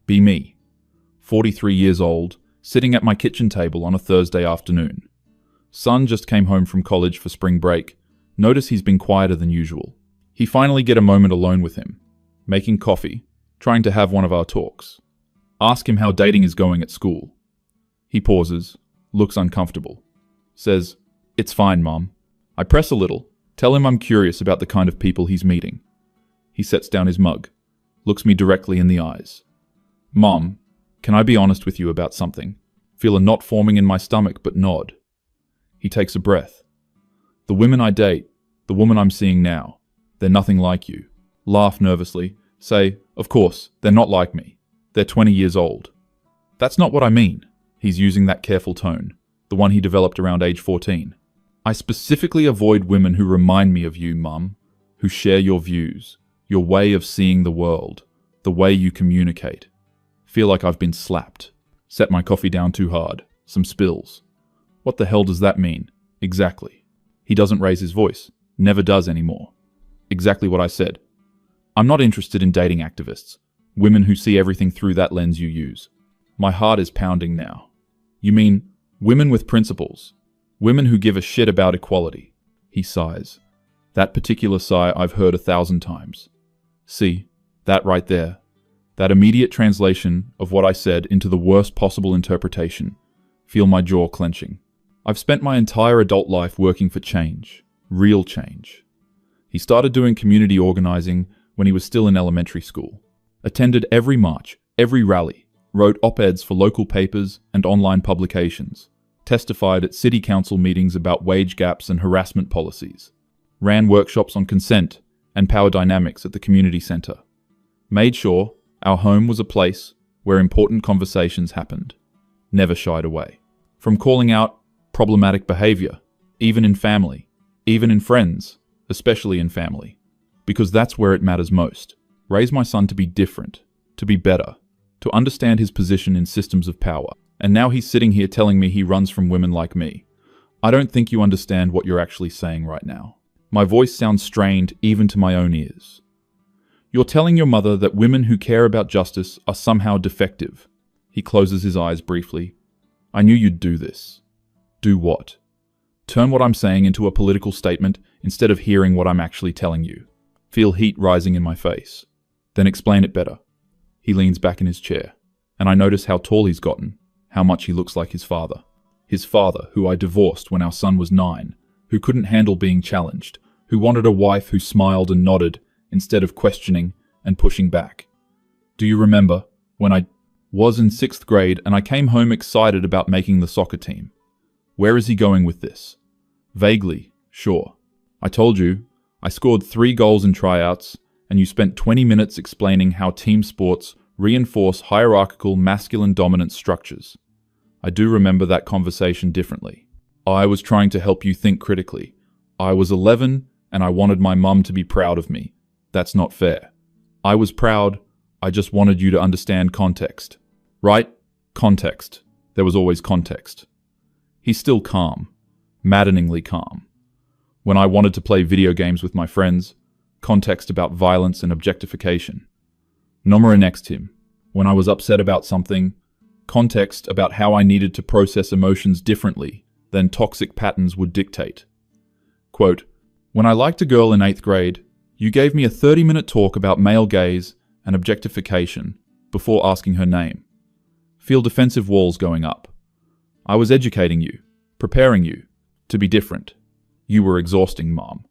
Be me, 43 years old, sitting at my kitchen table on a Thursday afternoon. Son just came home from college for spring break. Notice he's been quieter than usual. He finally get a moment alone with him, making coffee, trying to have one of our talks. Ask him how dating is going at school. He pauses, looks uncomfortable, says, "It's fine, Mom." I press a little, tell him I'm curious about the kind of people he's meeting. He sets down his mug, looks me directly in the eyes. "Mom, can I be honest with you about something?" Feel a knot forming in my stomach, but nod. He takes a breath. "The women I date, the woman I'm seeing now, they're nothing like you." Laugh nervously, say, "Of course, they're not like me. They're 20 years old." That's not what I mean. He's using that careful tone, the one he developed around age 14. I specifically avoid women who remind me of you, Mum, who share your views, your way of seeing the world, the way you communicate. Feel like I've been slapped. Set my coffee down too hard. Some spills. What the hell does that mean? Exactly. He doesn't raise his voice. Never does anymore. Exactly what I said. I'm not interested in dating activists, women who see everything through that lens you use. My heart is pounding now. You mean women with principles, women who give a shit about equality. He sighs. That particular sigh I've heard 1,000 times. See, that right there. That immediate translation of what I said into the worst possible interpretation. Feel my jaw clenching. I've spent my entire adult life working for change. Real change. He started doing community organizing when he was still in elementary school. Attended every march, every rally, wrote op-eds for local papers and online publications, testified at city council meetings about wage gaps and harassment policies, ran workshops on consent and power dynamics at the community center, made sure our home was a place where important conversations happened, never shied away from calling out problematic behavior, even in family, even in friends, especially in family, because that's where it matters most. Raise my son to be different, to be better, to understand his position in systems of power. And now he's sitting here telling me he runs from women like me. I don't think you understand what you're actually saying right now. My voice sounds strained even to my own ears. You're telling your mother that women who care about justice are somehow defective. He closes his eyes briefly. I knew you'd do this. Do what? Turn what I'm saying into a political statement instead of hearing what I'm actually telling you. Feel heat rising in my face. Then explain it better. He leans back in his chair, and I notice how tall he's gotten, how much he looks like his father. His father, who I divorced when our son was 9, who couldn't handle being challenged, who wanted a wife who smiled and nodded instead of questioning and pushing back. Do you remember when I was in 6th grade and I came home excited about making the soccer team? Where is he going with this? Vaguely, sure. I told you, I scored 3 goals in tryouts, and you spent 20 minutes explaining how team sports reinforce hierarchical masculine dominant structures. I do remember that conversation differently. I was trying to help you think critically. I was 11, and I wanted my mum to be proud of me. That's not fair. I was proud, I just wanted you to understand context. Right? Context. There was always context. He's still calm. Maddeningly calm. When I wanted to play video games with my friends, context about violence and objectification. Nomura next him. When I was upset about something, context about how I needed to process emotions differently than toxic patterns would dictate. Quote, when I liked a girl in 8th grade, you gave me a 30-minute talk about male gaze and objectification before asking her name. Feel defensive walls going up. I was educating you, preparing you to be different. You were exhausting, Mom.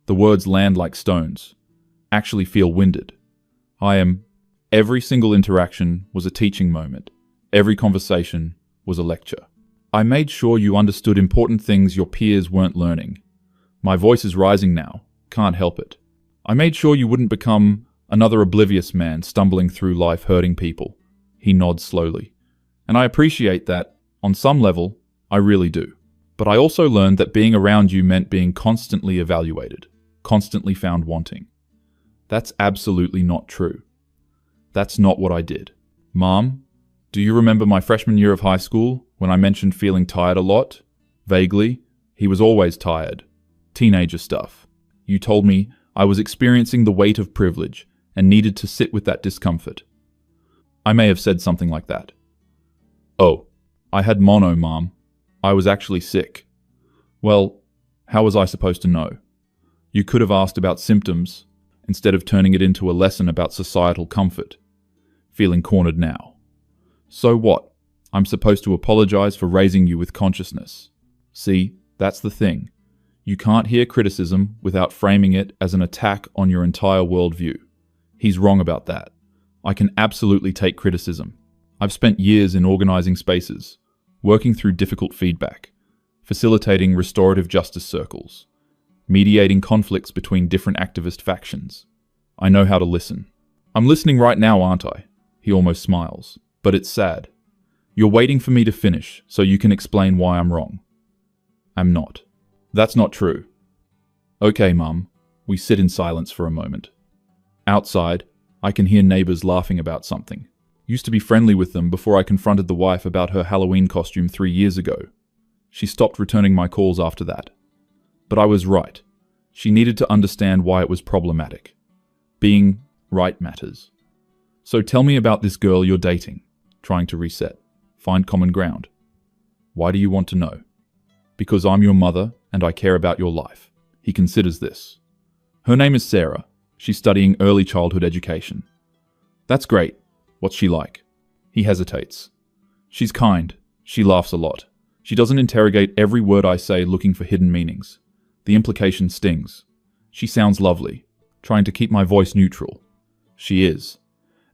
The words land like stones. Actually feel winded. Every single interaction was a teaching moment. Every conversation was a lecture. I made sure you understood important things your peers weren't learning. My voice is rising now. Can't help it. I made sure you wouldn't become another oblivious man stumbling through life hurting people. He nods slowly. And I appreciate that, on some level, I really do. But I also learned that being around you meant being constantly evaluated, constantly found wanting. That's absolutely not true. That's not what I did. Mom, do you remember my freshman year of high school when I mentioned feeling tired a lot? Vaguely, he was always tired. Teenager stuff. You told me I was experiencing the weight of privilege and needed to sit with that discomfort. I may have said something like that. Oh, I had mono, Mom. I was actually sick. Well, how was I supposed to know? You could have asked about symptoms, instead of turning it into a lesson about societal comfort. Feeling cornered now. So what? I'm supposed to apologize for raising you with consciousness. See, that's the thing. You can't hear criticism without framing it as an attack on your entire worldview. He's wrong about that. I can absolutely take criticism. I've spent years in organizing spaces, working through difficult feedback, facilitating restorative justice circles, mediating conflicts between different activist factions. I know how to listen. I'm listening right now, aren't I? He almost smiles. But it's sad. You're waiting for me to finish so you can explain why I'm wrong. I'm not. That's not true. Okay, Mum. We sit in silence for a moment. Outside, I can hear neighbors laughing about something. Used to be friendly with them before I confronted the wife about her Halloween costume 3 years ago. She stopped returning my calls after that. But I was right. She needed to understand why it was problematic. Being right matters. So tell me about this girl you're dating, trying to reset, find common ground. Why do you want to know? Because I'm your mother and I care about your life. He considers this. Her name is Sarah. She's studying early childhood education. That's great. What's she like? He hesitates. She's kind. She laughs a lot. She doesn't interrogate every word I say looking for hidden meanings. The implication stings. She sounds lovely, trying to keep my voice neutral. She is.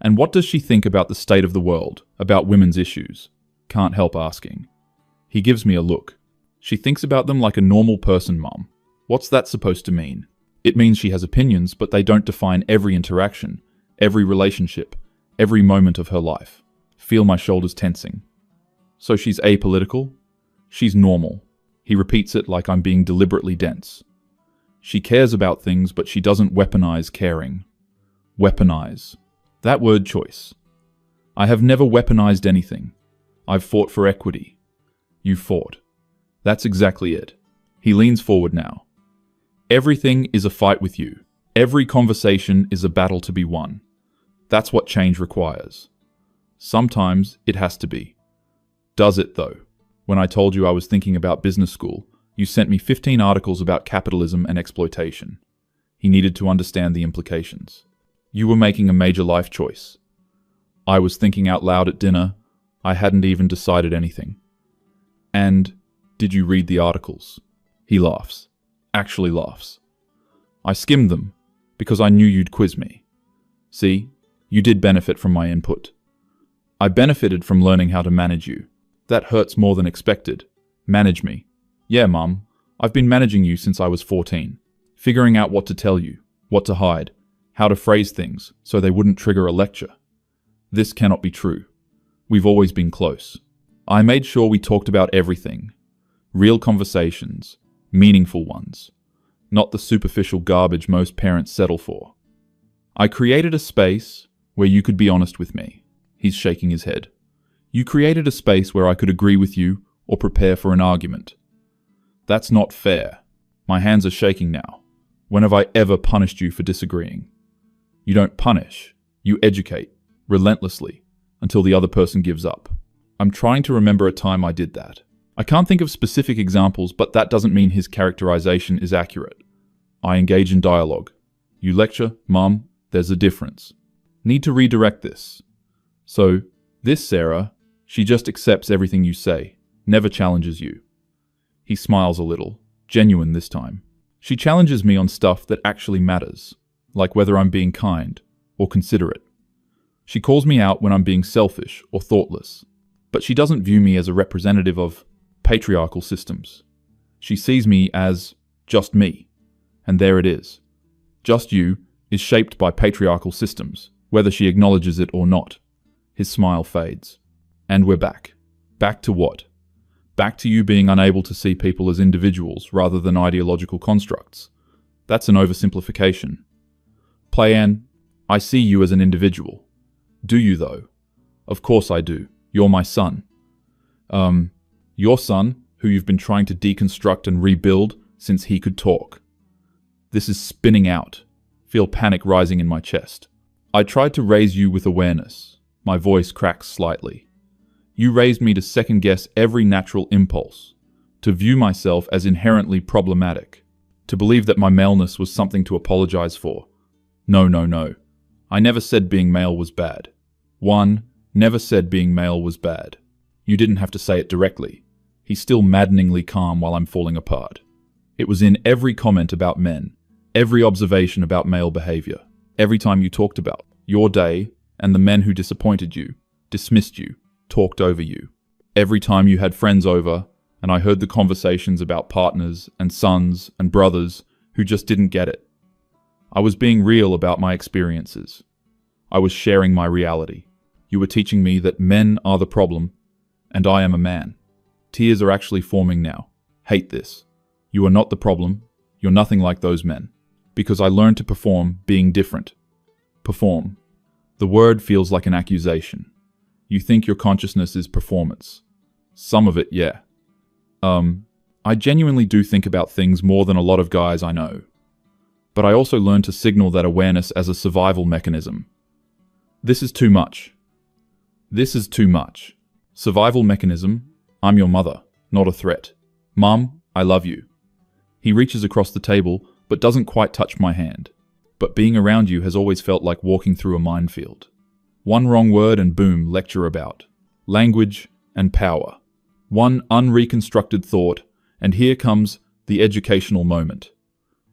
And what does she think about the state of the world, about women's issues? Can't help asking. He gives me a look. She thinks about them like a normal person, Mom. What's that supposed to mean? It means she has opinions, but they don't define every interaction, every relationship, every moment of her life. Feel my shoulders tensing. So she's apolitical? She's normal. He repeats it like I'm being deliberately dense. She cares about things, but she doesn't weaponize caring. Weaponize. That word choice. I have never weaponized anything. I've fought for equity. You fought. That's exactly it. He leans forward now. Everything is a fight with you. Every conversation is a battle to be won. That's what change requires. Sometimes it has to be. Does it, though? When I told you I was thinking about business school, you sent me 15 articles about capitalism and exploitation. He needed to understand the implications. You were making a major life choice. I was thinking out loud at dinner. I hadn't even decided anything. And did you read the articles? He laughs. Actually laughs. I skimmed them because I knew you'd quiz me. See, you did benefit from my input. I benefited from learning how to manage you. That hurts more than expected. Manage me. Yeah, Mum. I've been managing you since I was 14. Figuring out what to tell you, what to hide, how to phrase things so they wouldn't trigger a lecture. This cannot be true. We've always been close. I made sure we talked about everything. Real conversations. Meaningful ones. Not the superficial garbage most parents settle for. I created a space where you could be honest with me. He's shaking his head. You created a space where I could agree with you or prepare for an argument. That's not fair. My hands are shaking now. When have I ever punished you for disagreeing? You don't punish. You educate, relentlessly, until the other person gives up. I'm trying to remember a time I did that. I can't think of specific examples, but that doesn't mean his characterization is accurate. I engage in dialogue. You lecture, Mum, there's a difference. Need to redirect this. So, this Sarah, she just accepts everything you say, never challenges you. He smiles a little, genuine this time. She challenges me on stuff that actually matters, like whether I'm being kind or considerate. She calls me out when I'm being selfish or thoughtless, but she doesn't view me as a representative of patriarchal systems. She sees me as just me, and there it is. Just you is shaped by patriarchal systems, whether she acknowledges it or not. His smile fades. And we're back. Back to what? Back to you being unable to see people as individuals rather than ideological constructs. That's an oversimplification. Playan, I see you as an individual. Do you, though? Of course I do. You're my son. Your son, who you've been trying to deconstruct and rebuild since he could talk. This is spinning out. Feel panic rising in my chest. I tried to raise you with awareness. My voice cracks slightly. You raised me to second-guess every natural impulse, to view myself as inherently problematic, to believe that my maleness was something to apologize for. No, no, no. I never said being male was bad. Never said being male was bad. You didn't have to say it directly. He's still maddeningly calm while I'm falling apart. It was in every comment about men, every observation about male behavior, every time you talked about your day and the men who disappointed you, dismissed you, talked over you. Every time you had friends over, and I heard the conversations about partners and sons and brothers who just didn't get it. I was being real about my experiences. I was sharing my reality. You were teaching me that men are the problem, and I am a man. Tears are actually forming now. Hate this. You are not the problem. You're nothing like those men. Because I learned to perform being different. Perform. The word feels like an accusation. You think your consciousness is performance. Some of it, yeah. I genuinely do think about things more than a lot of guys I know. But I also learned to signal that awareness as a survival mechanism. This is too much. This is too much. Survival mechanism, I'm your mother, not a threat. Mum, I love you. He reaches across the table, but doesn't quite touch my hand. But being around you has always felt like walking through a minefield. One wrong word and boom, lecture about. Language and power. One unreconstructed thought, and here comes the educational moment.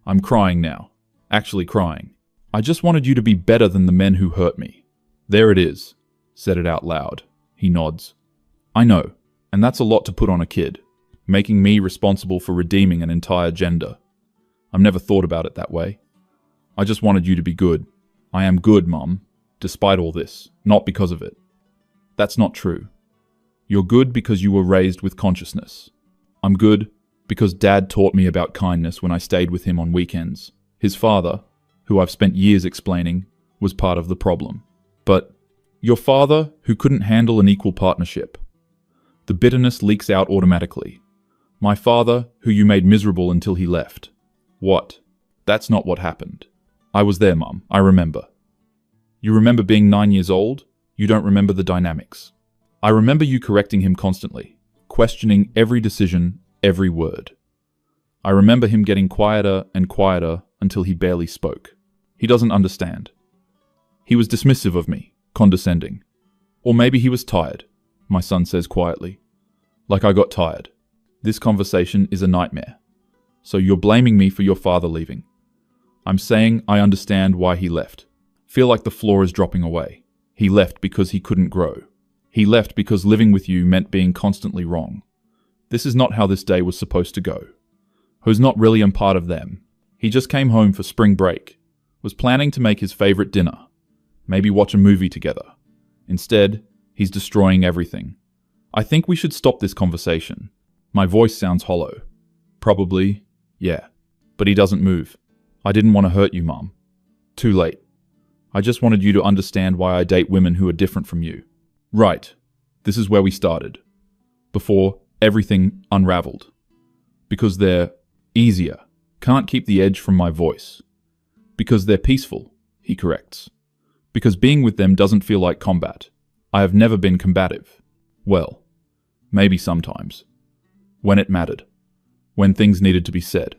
I'm crying now. Actually crying. I just wanted you to be better than the men who hurt me. There it is. Said it out loud. He nods. I know, and that's a lot to put on a kid, making me responsible for redeeming an entire gender. I've never thought about it that way. I just wanted you to be good. I am good, Mum, despite all this, not because of it. That's not true. You're good because you were raised with consciousness. I'm good because Dad taught me about kindness when I stayed with him on weekends. His father, who I've spent years explaining, was part of the problem. But your father, who couldn't handle an equal partnership. The bitterness leaks out automatically. My father, who you made miserable until he left. What? That's not what happened. I was there, Mum. I remember. You remember being 9 years old? You don't remember the dynamics. I remember you correcting him constantly, questioning every decision, every word. I remember him getting quieter and quieter until he barely spoke. He doesn't understand. He was dismissive of me, condescending. Or maybe he was tired, my son says quietly. Like I got tired. This conversation is a nightmare. So you're blaming me for your father leaving. I'm saying I understand why he left. Feel like the floor is dropping away. He left because he couldn't grow. He left because living with you meant being constantly wrong. This is not how this day was supposed to go. Who's not really a part of them. He just came home for spring break. Was planning to make his favorite dinner. Maybe watch a movie together. Instead, he's destroying everything. I think we should stop this conversation. My voice sounds hollow. Probably, yeah. But he doesn't move. I didn't want to hurt you, Mum. Too late. I just wanted you to understand why I date women who are different from you. Right. This is where we started. Before everything unraveled. Because they're easier. Can't keep the edge from my voice. Because they're peaceful, he corrects. Because being with them doesn't feel like combat. I have never been combative. Well, maybe sometimes. When it mattered. When things needed to be said.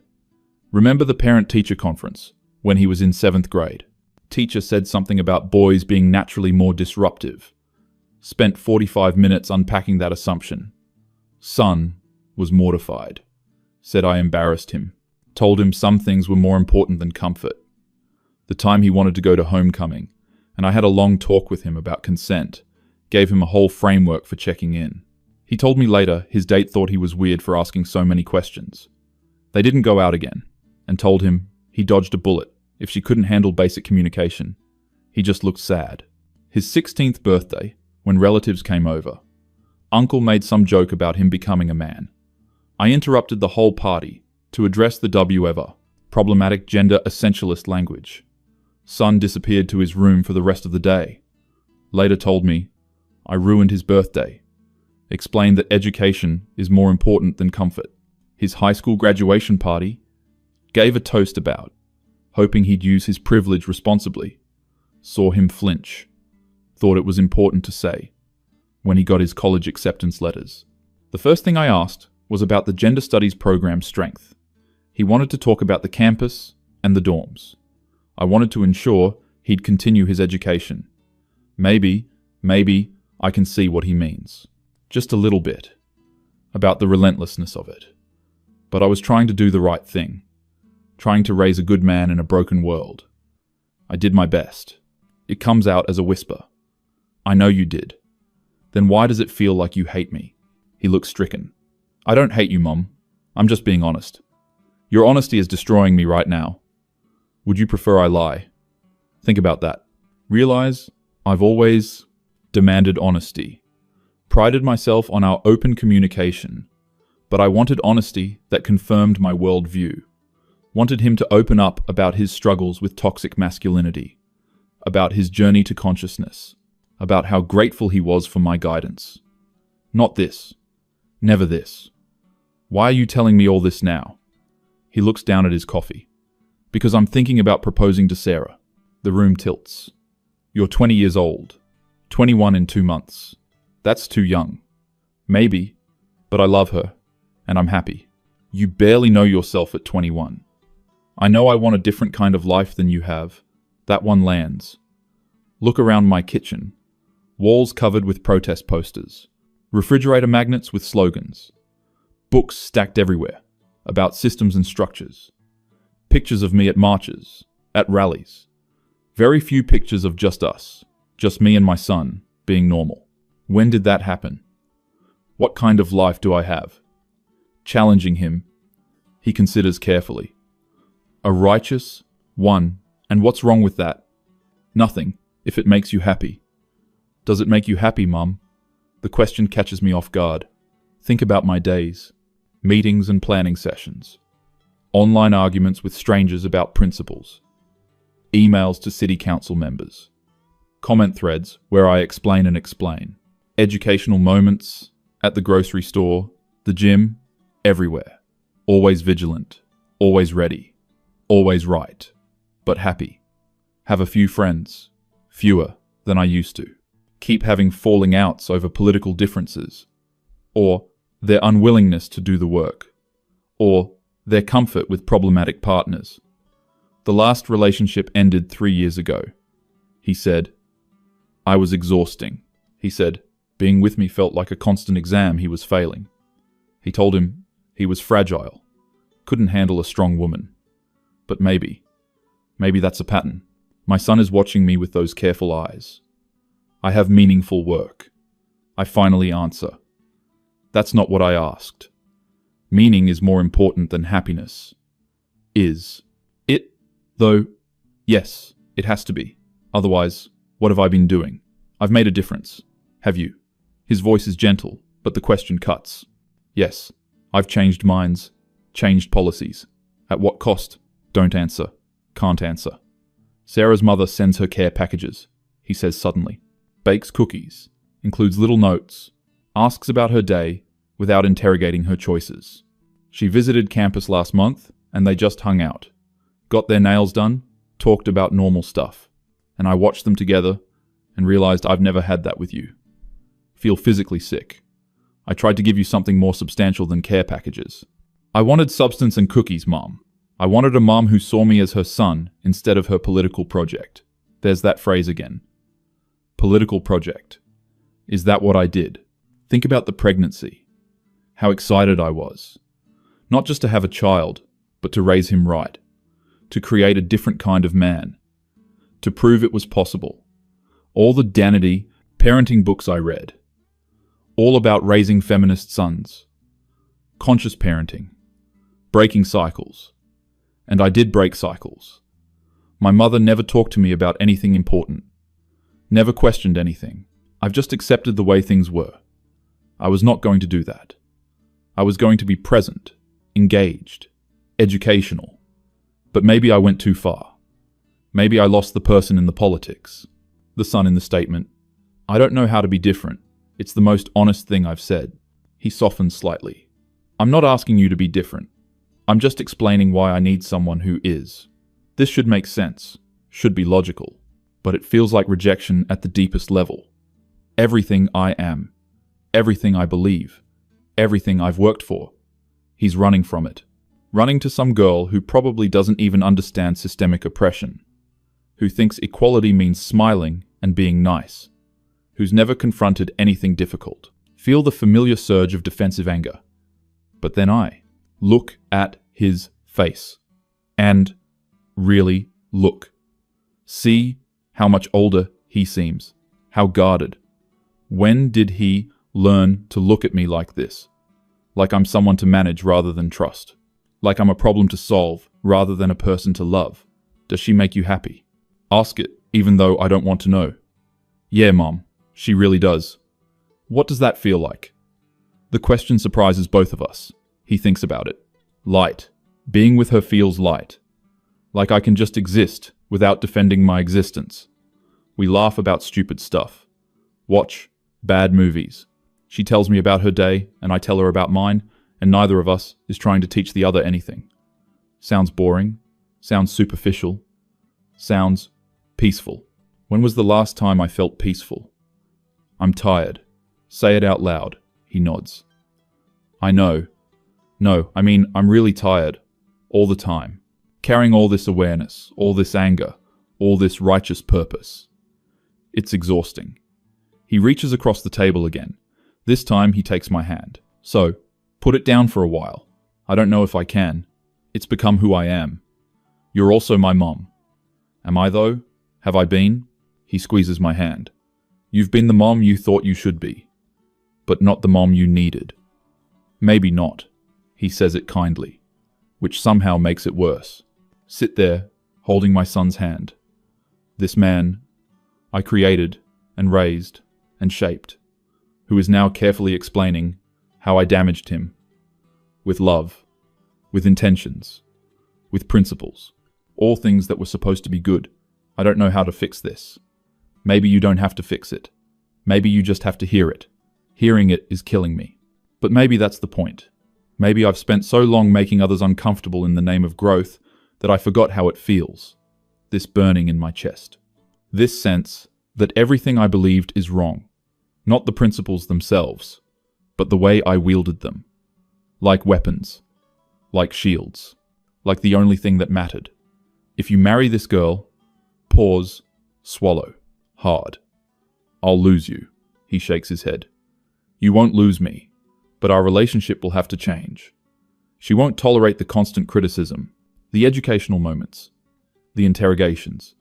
Remember the parent-teacher conference, when he was in 7th grade. Teacher said something about boys being naturally more disruptive. Spent 45 minutes unpacking that assumption. Son was mortified. Said I embarrassed him. Told him some things were more important than comfort. The time he wanted to go to homecoming, and I had a long talk with him about consent, gave him a whole framework for checking in. He told me later his date thought he was weird for asking so many questions. They didn't go out again, and told him he dodged a bullet if she couldn't handle basic communication. He just looked sad. His 16th birthday, when relatives came over, Uncle made some joke about him becoming a man. I interrupted the whole party to address the W-ever, problematic gender essentialist language. Son disappeared to his room for the rest of the day. Later told me I ruined his birthday. Explained that education is more important than comfort. His high school graduation party gave a toast about, hoping he'd use his privilege responsibly. Saw him flinch. thought it was important to say when he got his college acceptance letters. The first thing I asked was about the gender studies program's strength. He wanted to talk about the campus and the dorms. I wanted to ensure he'd continue his education. Maybe I can see what he means. Just a little bit. About the relentlessness of it. But I was trying to do the right thing. Trying to raise a good man in a broken world. I did my best. It comes out as a whisper. I know you did. Then why does it feel like you hate me? He looks stricken. I don't hate you, Mom. I'm just being honest. Your honesty is destroying me right now. Would you prefer I lie? Think about that. Realize I've always demanded honesty. Prided myself on our open communication. But I wanted honesty that confirmed my worldview. Wanted him to open up about his struggles with toxic masculinity. About his journey to consciousness. About how grateful he was for my guidance. Not this. Never this. Why are you telling me all this now? He looks down at his coffee. Because I'm thinking about proposing to Sarah. The room tilts. You're 20 years old. 21 in 2 months. That's too young. Maybe, but I love her, and I'm happy. You barely know yourself at 21. I know I want a different kind of life than you have. That one lands. Look around my kitchen. Walls covered with protest posters. Refrigerator magnets with slogans. Books stacked everywhere, about systems and structures. Pictures of me at marches, at rallies. Very few pictures of just us, just me and my son, being normal. When did that happen? What kind of life do I have? Challenging him, he considers carefully. A righteous one, and what's wrong with that? Nothing, if it makes you happy. Does it make you happy, Mum? The question catches me off guard. Think about my days. Meetings and planning sessions. Online arguments with strangers about principles. Emails to city council members. Comment threads where I explain and explain. Educational moments at the grocery store, the gym, everywhere. Always vigilant. Always ready. Always right. But happy. Have a few friends. Fewer than I used to. Keep having falling outs over political differences. Or their unwillingness to do the work. Or their comfort with problematic partners. The last relationship ended 3 years ago. He said, I was exhausting. He said, being with me felt like a constant exam he was failing. He told him he was fragile, couldn't handle a strong woman. But maybe that's a pattern. My son is watching me with those careful eyes. I have meaningful work. I finally answer. That's not what I asked. Meaning is more important than happiness. Is it, though? Yes, it has to be. Otherwise, what have I been doing? I've made a difference. Have you? His voice is gentle, but the question cuts. Yes, I've changed minds, changed policies. At what cost? Don't answer. Can't answer. Sarah's mother sends her care packages, he says suddenly. Bakes cookies, includes little notes, asks about her day without interrogating her choices. She visited campus last month and they just hung out. Got their nails done, talked about normal stuff. And I watched them together and realized I've never had that with you. Feel physically sick. I tried to give you something more substantial than care packages. I wanted substance and cookies, Mom. I wanted a mom who saw me as her son instead of her political project. There's that phrase again. Political project. Is that what I did? Think about the pregnancy. How excited I was. Not just to have a child, but to raise him right. To create a different kind of man. To prove it was possible. All the Danity, parenting books I read. All about raising feminist sons. Conscious parenting. Breaking cycles. And I did break cycles. My mother never talked to me about anything important. Never questioned anything. I've just accepted the way things were. I was not going to do that. I was going to be present, engaged, educational. But maybe I went too far. Maybe I lost the person in the politics. The son in the statement. I don't know how to be different. It's the most honest thing I've said. He softened slightly. I'm not asking you to be different. I'm just explaining why I need someone who is. This should make sense. Should be logical. but it feels like rejection at the deepest level. Everything I am, everything I believe, everything I've worked for. He's running from it. Running to some girl who probably doesn't even understand systemic oppression, who thinks equality means smiling and being nice, who's never confronted anything difficult. Feel the familiar surge of defensive anger. But then I look at his face and really look. See how much older he seems, how guarded. When did he learn to look at me like this? Like I'm someone to manage rather than trust. Like I'm a problem to solve rather than a person to love. Does she make you happy? Ask it, even though I don't want to know. Yeah, Mom, she really does. What does that feel like? The question surprises both of us. He thinks about it. Light. Being with her feels light. Like I can just exist without defending my existence. We laugh about stupid stuff. Watch bad movies. She tells me about her day, and I tell her about mine, and neither of us is trying to teach the other anything. Sounds boring. Sounds superficial. Sounds peaceful. When was the last time I felt peaceful? I'm tired. Say it out loud. He nods. I know. No, I mean, I'm really tired. All the time. Carrying all this awareness, all this anger, all this righteous purpose. It's exhausting. He reaches across the table again. This time he takes my hand. So, put it down for a while. I don't know if I can. It's become who I am. You're also my mom. Am I though? Have I been? He squeezes my hand. You've been the mom you thought you should be, but not the mom you needed. Maybe not. He says it kindly, which somehow makes it worse. Sit there, holding my son's hand. This man I created and raised and shaped, who is now carefully explaining how I damaged him. With love, with intentions, with principles. All things that were supposed to be good. I don't know how to fix this. Maybe you don't have to fix it. Maybe you just have to hear it. Hearing it is killing me. But maybe that's the point. Maybe I've spent so long making others uncomfortable in the name of growth that I forgot how it feels. This burning in my chest. This sense that everything I believed is wrong. Not the principles themselves, but the way I wielded them. Like weapons. Like shields. Like the only thing that mattered. If you marry this girl, pause, swallow, hard. I'll lose you, he shakes his head. You won't lose me, but our relationship will have to change. She won't tolerate the constant criticism, the educational moments, the interrogations.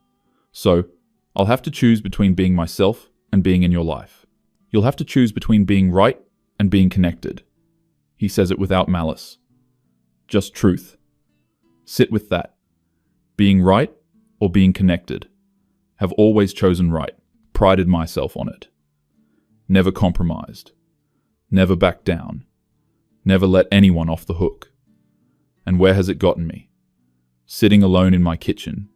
So, I'll have to choose between being myself and being in your life. You'll have to choose between being right and being connected. He says it without malice. Just truth. Sit with that. Being right or being connected. Have always chosen right. Prided myself on it. Never compromised. Never backed down. Never let anyone off the hook. And where has it gotten me? Sitting alone in my kitchen,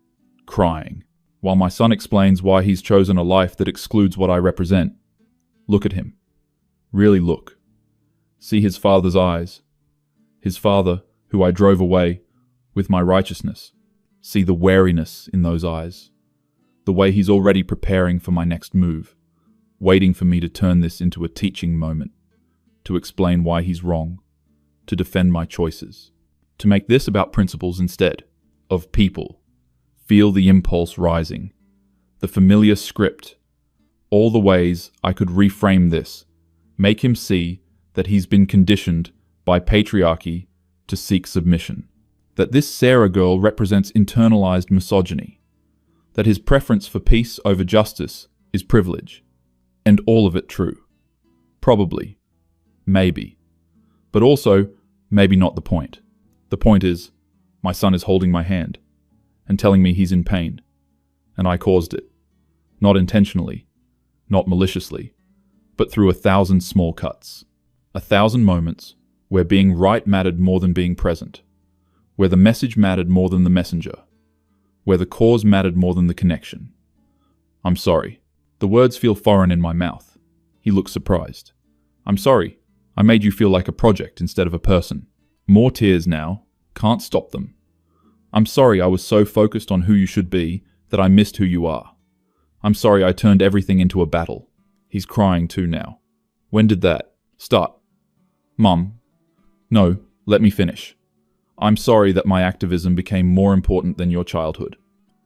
crying, while my son explains why he's chosen a life that excludes what I represent. Look at him. Really look. See his father's eyes. His father, who I drove away with my righteousness. See the wariness in those eyes. The way he's already preparing for my next move. Waiting for me to turn this into a teaching moment. To explain why he's wrong. To defend my choices. To make this about principles instead. Of people. Feel the impulse rising. The familiar script. All the ways I could reframe this. Make him see that he's been conditioned by patriarchy to seek submission. That this Sarah girl represents internalized misogyny. That his preference for peace over justice is privilege. And all of it true. Probably. Maybe. But also, maybe not the point. The point is, my son is holding my hand and telling me he's in pain. And I caused it. Not intentionally, not maliciously, but through 1,000 small cuts. 1,000 moments where being right mattered more than being present. Where the message mattered more than the messenger. Where the cause mattered more than the connection. I'm sorry. The words feel foreign in my mouth. He looks surprised. I'm sorry. I made you feel like a project instead of a person. More tears now. Can't stop them. I'm sorry I was so focused on who you should be that I missed who you are. I'm sorry I turned everything into a battle. He's crying too now. When did that start? Mum. No, let me finish. I'm sorry that my activism became more important than your childhood.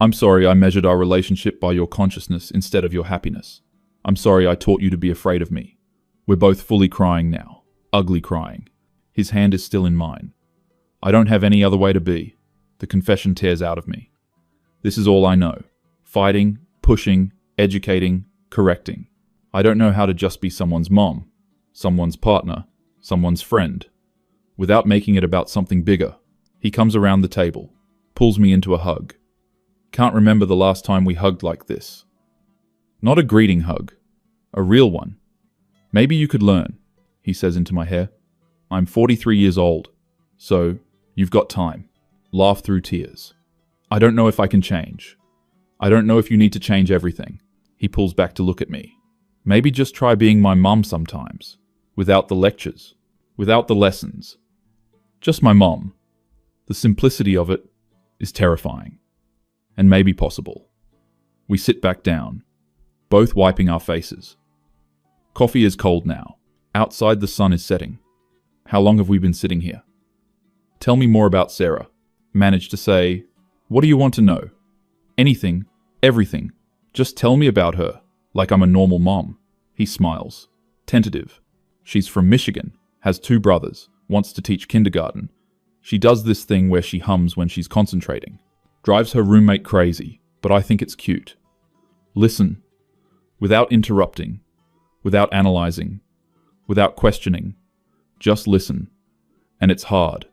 I'm sorry I measured our relationship by your consciousness instead of your happiness. I'm sorry I taught you to be afraid of me. We're both fully crying now. Ugly crying. His hand is still in mine. I don't have any other way to be. The confession tears out of me. This is all I know. Fighting, pushing, educating, correcting. I don't know how to just be someone's mom, someone's partner, someone's friend, without making it about something bigger. He comes around the table, pulls me into a hug. Can't remember the last time we hugged like this. Not a greeting hug, a real one. Maybe you could learn, he says into my hair. I'm 43 years old, so you've got time. Laugh through tears. I don't know if I can change. I don't know if you need to change everything. He pulls back to look at me. Maybe just try being my mum sometimes, without the lectures, without the lessons. Just my mom. The simplicity of it is terrifying, and maybe possible. We sit back down, both wiping our faces. Coffee is cold now. Outside the sun is setting. How long have we been sitting here? Tell me more about Sarah. Manage to say, what do you want to know? Anything, everything. Just tell me about her, like I'm a normal mom. He smiles, tentative. She's from Michigan, has 2 brothers, wants to teach kindergarten. She does this thing where she hums when she's concentrating. Drives her roommate crazy, but I think it's cute. Listen, without interrupting, without analyzing, without questioning. Just listen. And it's hard.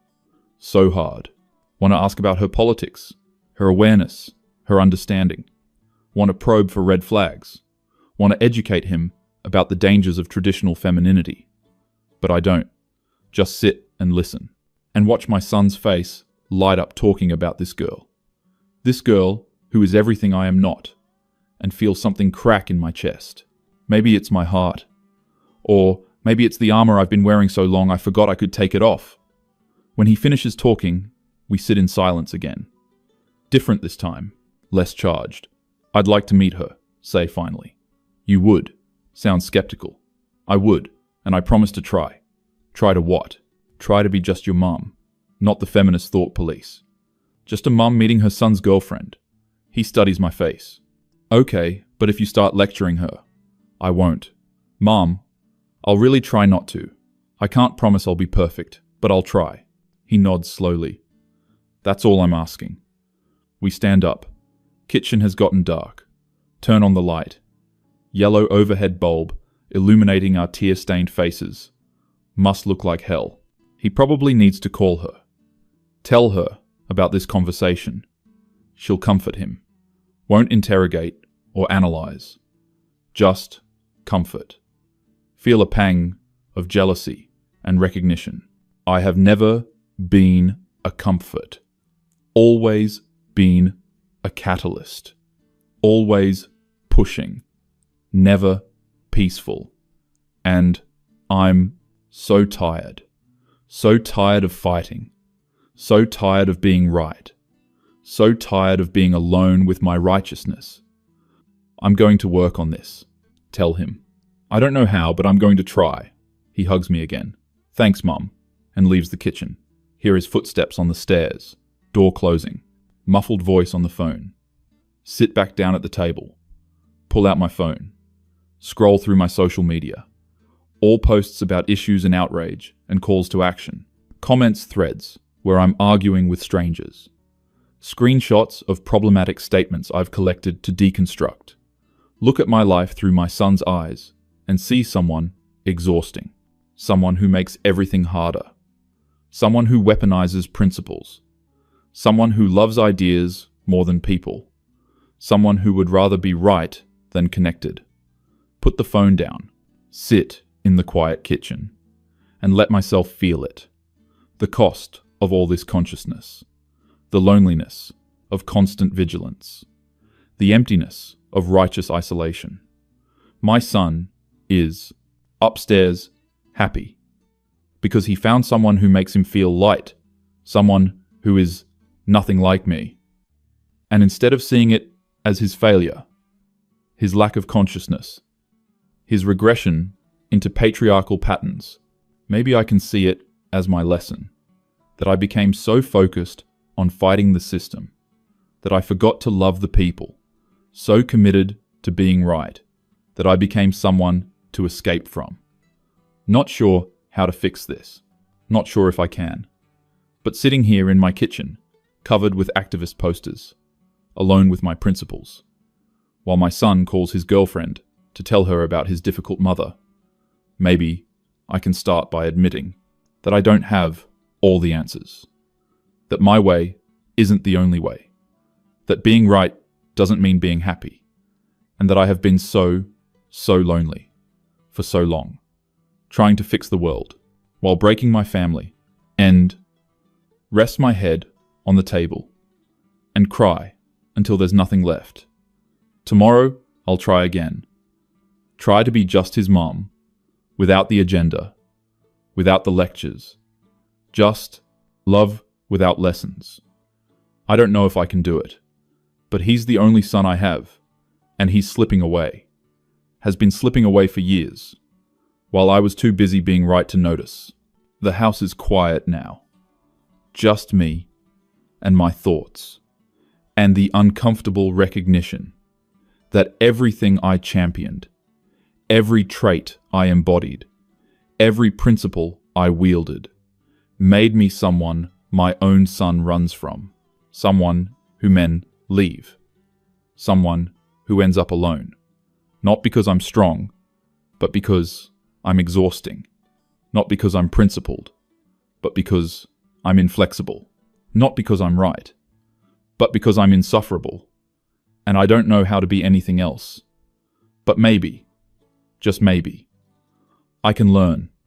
So hard. Want to ask about her politics, her awareness, her understanding. Want to probe for red flags. Want to educate him about the dangers of traditional femininity. But I don't. Just sit and listen. And watch my son's face light up talking about this girl. This girl who is everything I am not. And feel something crack in my chest. Maybe it's my heart. Or maybe it's the armor I've been wearing so long I forgot I could take it off. When he finishes talking, we sit in silence again. Different this time. Less charged. I'd like to meet her, say finally. You would. Sounds skeptical. I would, and I promise to try. Try to what? Try to be just your mum, not the feminist thought police. Just a mum meeting her son's girlfriend. He studies my face. Okay, but if you start lecturing her. I won't. Mom, I'll really try not to. I can't promise I'll be perfect, but I'll try. He nods slowly. That's all I'm asking. We stand up. Kitchen has gotten dark. Turn on the light. Yellow overhead bulb, illuminating our tear-stained faces. Must look like hell. He probably needs to call her. Tell her about this conversation. She'll comfort him. Won't interrogate or analyze. Just comfort. Feel a pang of jealousy and recognition. I have never been a comfort. Always been a catalyst. Always pushing. Never peaceful. And I'm so tired. So tired of fighting. So tired of being right. So tired of being alone with my righteousness. I'm going to work on this. Tell him. I don't know how, but I'm going to try. He hugs me again. Thanks, Mum, and leaves the kitchen. Hear his footsteps on the stairs. Door closing. Muffled voice on the phone. Sit back down at the table. Pull out my phone. Scroll through my social media. All posts about issues and outrage and calls to action. Comments threads where I'm arguing with strangers. Screenshots of problematic statements I've collected to deconstruct. Look at my life through my son's eyes and see someone exhausting. Someone who makes everything harder. Someone who weaponizes principles. Someone who loves ideas more than people. Someone who would rather be right than connected. Put the phone down. Sit in the quiet kitchen and let myself feel it. The cost of all this consciousness. The loneliness of constant vigilance. The emptiness of righteous isolation. My son is upstairs happy because he found someone who makes him feel light, someone who is nothing like me. And instead of seeing it as his failure, his lack of consciousness, his regression into patriarchal patterns. Maybe I can see it as my lesson, that I became so focused on fighting the system that I forgot to love the people, so committed to being right that I became someone to escape from. Not sure how to fix this, not sure if I can, but sitting here in my kitchen, covered with activist posters, alone with my principles, while my son calls his girlfriend to tell her about his difficult mother, maybe I can start by admitting that I don't have all the answers, that my way isn't the only way, that being right doesn't mean being happy, and that I have been so lonely for so long, trying to fix the world while breaking my family, and rest my head on the table and cry until there's nothing left. Tomorrow, I'll try again. Try to be just his mom, without the agenda, without the lectures. Just love without lessons. I don't know if I can do it, but he's the only son I have, and he's slipping away. Has been slipping away for years, while I was too busy being right to notice. The house is quiet now. Just me and my thoughts, and the uncomfortable recognition that everything I championed, every trait I embodied, every principle I wielded, made me someone my own son runs from, someone who men leave, someone who ends up alone, not because I'm strong, but because I'm exhausting, not because I'm principled, but because I'm inflexible, not because I'm right, but because I'm insufferable, and I don't know how to be anything else. But maybe, just maybe, I can learn